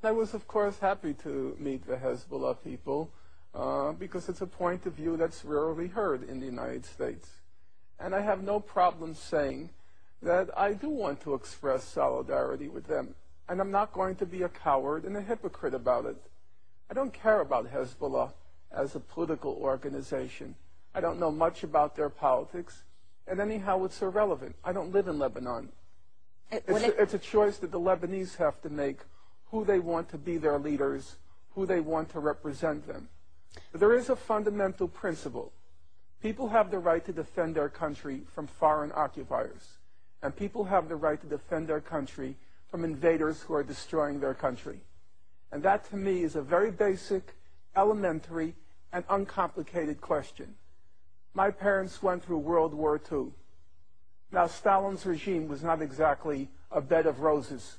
I was, of course, happy to meet the Hezbollah people because it's a point of view that's rarely heard in the United States. And I have no problem saying that I do want to express solidarity with them. And I'm not going to be a coward and a hypocrite about it. I don't care about Hezbollah as a political organization. I don't know much about their politics. And anyhow, it's irrelevant. I don't live in Lebanon. It's a choice that the Lebanese have to make, who they want to be their leaders, who they want to represent them. But there is a fundamental principle. People have the right to defend their country from foreign occupiers. And people have the right to defend their country from invaders who are destroying their country. And that, to me, is a very basic, elementary, and uncomplicated question. My parents went through World War II. Now, Stalin's regime was not exactly a bed of roses.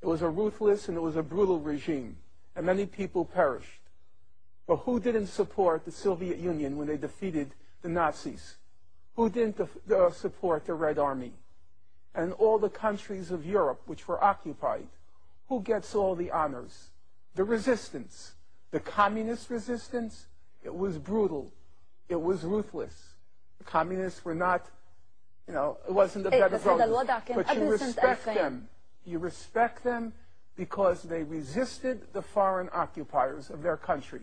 It was a ruthless and it was a brutal regime, and many people perished. But who didn't support the Soviet Union when they defeated the Nazis? Who didn't support the Red Army? And all the countries of Europe which were occupied, who gets all the honors? The resistance. The communist resistance, it was brutal. It was ruthless. The communists were not, it wasn't a bed of roses. But you respect them. You respect them because they resisted the foreign occupiers of their country.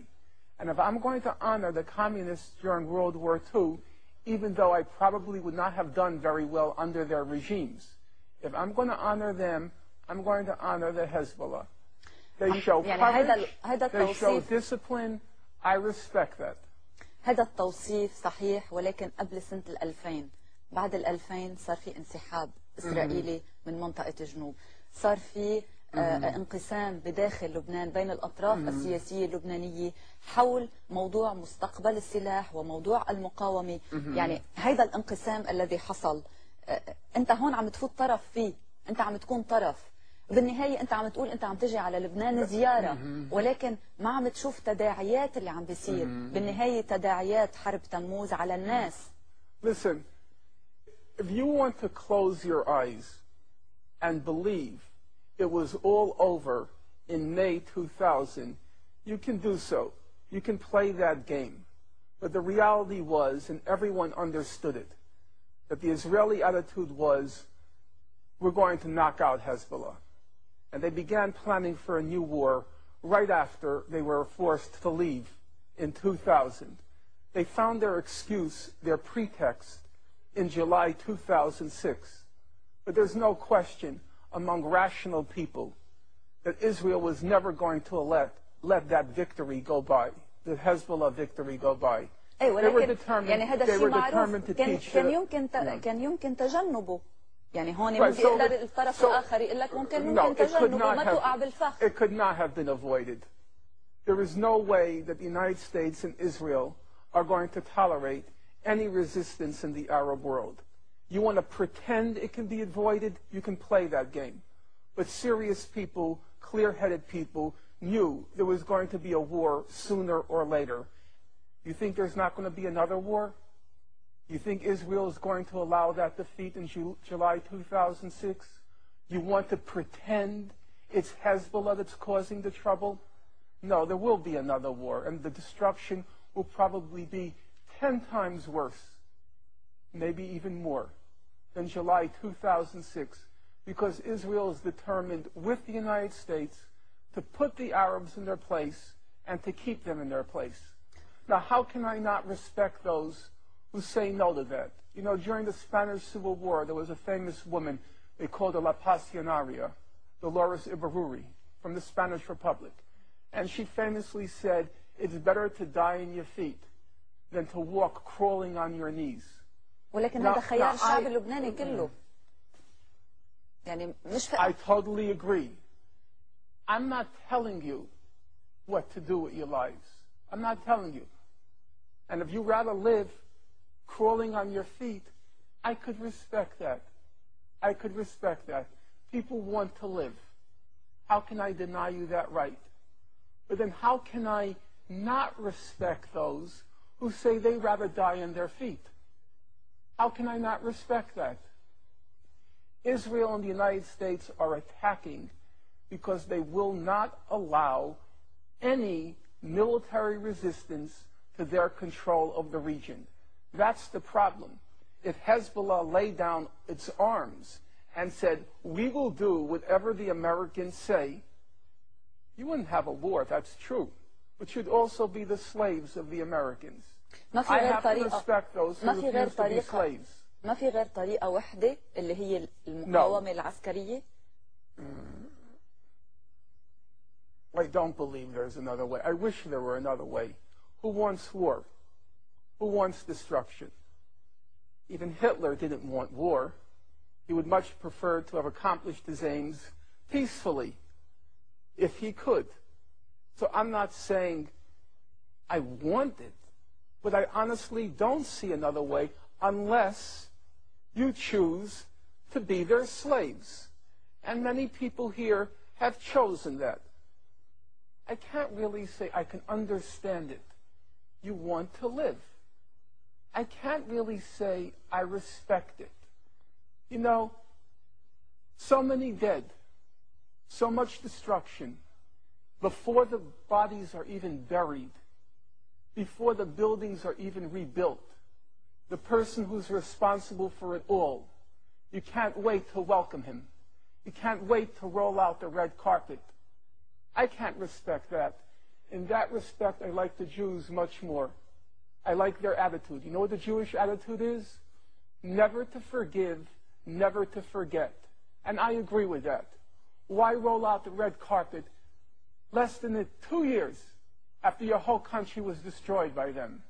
And if I'm going to honor the communists during World War II, even though I probably would not have done very well under their regimes, if I'm going to honor them, I'm going to honor the Hezbollah. They show courage, they show discipline. I respect that. هذا التوصيف صحيح، ولكن قبل سنة 2000 بعد 2000 صار في انسحاب إسرائيلي من منطقة الجنوب، صار في انقسام بداخل لبنان بين الأطراف السياسية اللبنانية حول موضوع مستقبل السلاح وموضوع المقاومة. يعني هذا الانقسام الذي حصل أنت هون عم تفوت طرف فيه، أنت عم تكون طرف. بالنهاية أنت عم تقول أنت عم تجي على لبنان زيارة، ولكن ما عم تشوف تداعيات اللي عم بيصير. بالنهاية تداعيات حرب تموز على الناس. Listen, if you want to close your eyes and believe it was all over in May 2000, you can do so. You can play that game. But the reality was, and everyone understood it, that the Israeli attitude was, we're going to knock out Hezbollah. And they began planning for a new war right after they were forced to leave in 2000. They found their excuse, their pretext, in July 2006. But there's no question among rational people that Israel was never going to let that victory go by, the Hezbollah victory go by. They were determined to teach كان يمكن تجنبه. يعني هون ممكن يقدر الطرف الآخر يقول لك ممكن تجنبه ما توقع بالفخ. It could not have been avoided. There is no way that the United States and Israel are going to tolerate any resistance in the Arab world. You want to pretend it can be avoided, you can play that game. But serious people, clear-headed people, knew there was going to be a war sooner or later. You think there's not going to be another war? You think Israel is going to allow that defeat in July 2006? You want to pretend it's Hezbollah that's causing the trouble? No, there will be another war, and the destruction will probably be 10 times worse, maybe even more, than July 2006, because Israel is determined with the United States to put the Arabs in their place and to keep them in their place. Now, how can I not respect those who say no to that? You know, during the Spanish Civil War, there was a famous woman they called a La Pasionaria, Dolores Ibarruri, from the Spanish Republic. And she famously said, it's better to die in your feet than to walk crawling on your knees. ولكن هذا خيار الشعب اللبناني كله. يعني مش I totally agree. I'm not telling you what to do with your lives. I'm not telling you. And if you rather live crawling on your feet, I could respect that. I could respect that. People want to live. How can I deny you that right? But then how can I not respect those who say they rather die on their feet? How can I not respect that? Israel and the United States are attacking because they will not allow any military resistance to their control of the region. That's the problem. If Hezbollah laid down its arms and said, we will do whatever the Americans say, you wouldn't have a war, that's true. But you'd also be the slaves of the Americans. I have to respect those who refuse to be slaves. ما في غير طريقة واحدة اللي هي المقاومة العسكرية؟ I don't believe there's another way. I wish there were another way. Who wants war? Who wants destruction? Even Hitler didn't want war. He would much prefer to have accomplished his aims peacefully, if he could. So I'm not saying I want it, but I honestly don't see another way unless you choose to be their slaves. And many people here have chosen that. I can't really say I can understand it. You want to live. I can't really say I respect it. You know, so many dead, so much destruction, before the bodies are even buried, before the buildings are even rebuilt, the person who's responsible for it all, you can't wait to welcome him. You can't wait to roll out the red carpet. I can't respect that. In that respect, I like the Jews much more. I like their attitude. You know what the Jewish attitude is? Never to forgive, never to forget. And I agree with that. Why roll out the red carpet less than 2 years after your whole country was destroyed by them?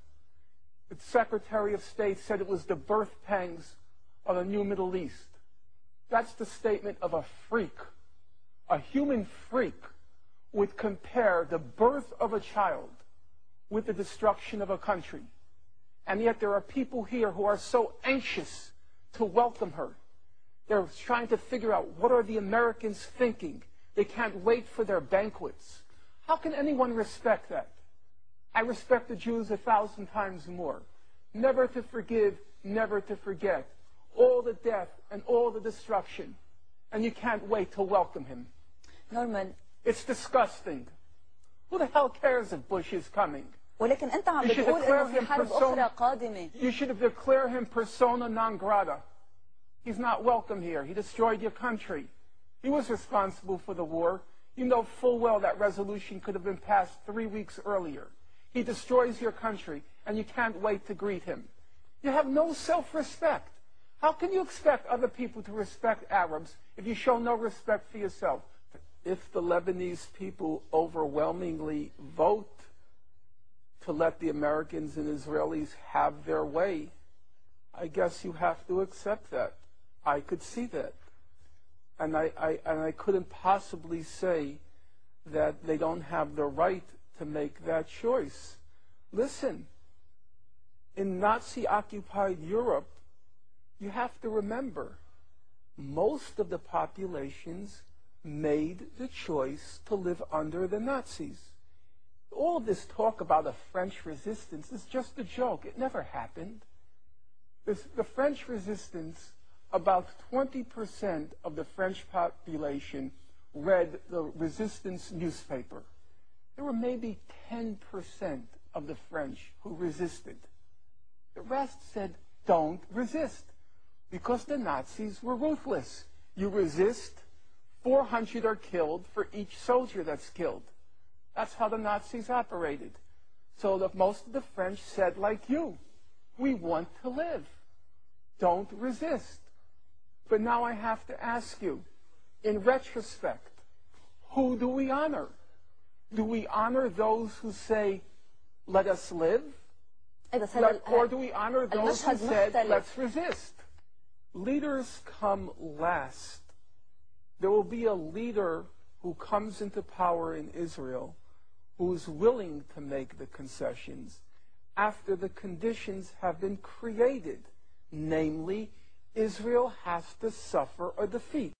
The Secretary of State said it was the birth pangs of a new Middle East. That's the statement of a freak. A human freak would compare the birth of a child with the destruction of a country. And yet there are people here who are so anxious to welcome her. They're trying to figure out, what are the Americans thinking? They can't wait for their banquets. How can anyone respect that? I respect the Jews 1,000 times more. Never to forgive, never to forget. All the death and all the destruction. And you can't wait to welcome him. Norman, it's disgusting. Who the hell cares if Bush is coming? ولكن أنت عم بتقول إنه في حرب أخرى قادمة. You should have declared him persona non grata. He's not welcome here. He destroyed your country. He was responsible for the war. You know full well that resolution could have been passed 3 weeks earlier. He destroys your country, and you can't wait to greet him. You have no self-respect. How can you expect other people to respect Arabs if you show no respect for yourself? If the Lebanese people overwhelmingly vote to let the Americans and Israelis have their way, I guess you have to accept that. I could see that. And I couldn't possibly say that they don't have the right to make that choice. Listen, in Nazi-occupied Europe, you have to remember, most of the populations made the choice to live under the Nazis. All this talk about a French resistance is just a joke. It never happened. The French resistance, about 20% of the French population read the resistance newspaper. There were maybe 10% of the French who resisted. The rest said, don't resist, because the Nazis were ruthless. You resist, 400 are killed for each soldier that's killed. That's how the Nazis operated. So most of the French said, like you, we want to live. Don't resist. But now I have to ask you, in retrospect, who do we honor? Do we honor those who say, let us live? Or do we honor those who said, let's resist? Leaders come last. There will be a leader who comes into power in Israel who is willing to make the concessions after the conditions have been created. Namely, Israel has to suffer a defeat.